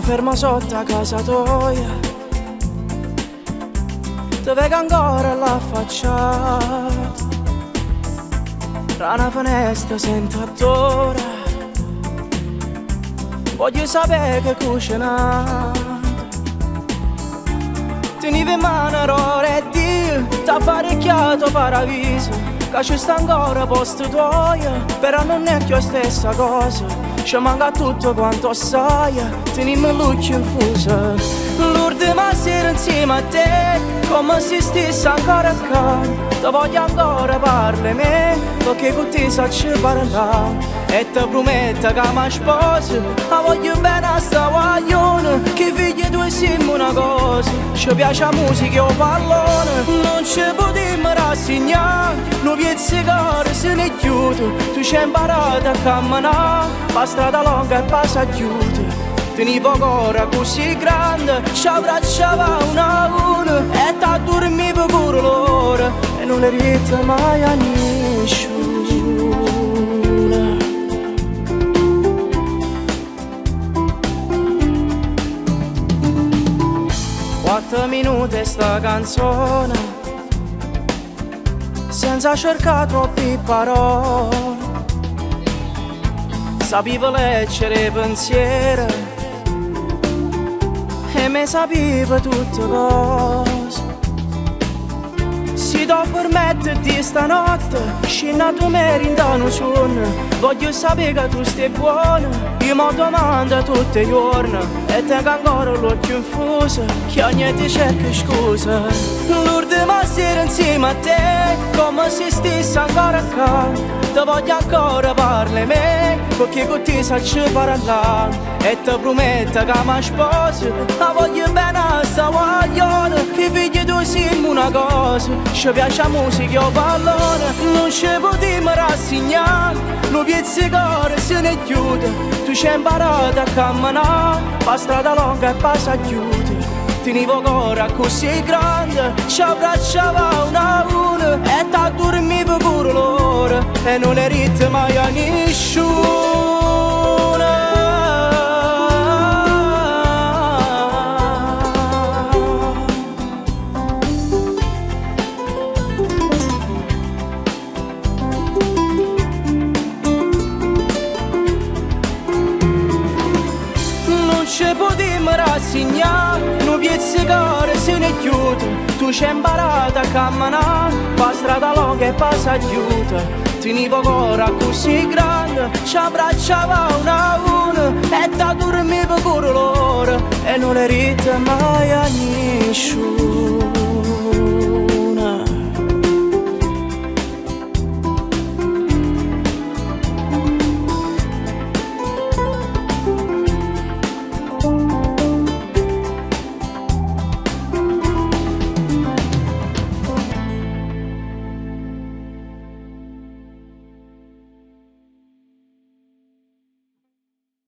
fermo sotto a casa tua, ti vedo ancora la facciata, tra una finestra sento attora, voglio sapere che cucina. Tenevi in mano l'ora e Dio t'ha apparecchiato paradiso, che ci sta ancora posto tuo, però non è più la stessa cosa, ci manca tutto quanto sai, teniamo luce infusa. L'ultima sera insieme a te, come se stessi ancora qua, ti voglio ancora parlare me, perché con te sacci parlare. E ti prometto che mi sposi, ma voglio bene a sta guaglione, che figli due siamo una cosa, ci piace la musica e il pallone. Non ci potremmo rassegnare, noi pizzicatori se ne chiude, tu ci hai imparato a camminare, la strada lunga e passa a chiudere. Tenevo ancora così grande, ci abbracciava una a uno, e ti dormivo pure loro, e non le rite mai a nessuno. 4 minuti sta canzone, senza cercare troppi parole, sapevo leggere pensieri e me sapevo tutte cose. Si do permetterti stanotte, scenato me rindano sonno, voglio sapere che tu stai buona, io mi domando tutti i giorni, e tengo ancora l'occhio infuso, che ogni ti cerca scusa. L'ultima sera insieme a te, come se stessi ancora qua, ti voglio ancora parlare me, perché con te sacci parlare. E ti prometto che mi sposi, ma voglio bene a sta guaglione, che figli tu siamo una cosa, ci piace la musica e il pallone. Non ci potremmo rassegnare, noi pizzicatori se ne chiude, tu ci hai imparato a camminare, la strada lunga e passa a chiudere. Tenevo ancora così grande, ci abbracciava una a uno, e ti dormivo pure loro, e non le rite mai a nessuno. Non ci potremmo rassegnare, noi pizzicatori se ne chiude, tu ci hai imparato a camminare, la strada lunga e passa a chiudere. Tenevo ancora così grande, ci abbracciava una a uno, e ti dormivo pure loro, e non le rite mai a nessuno.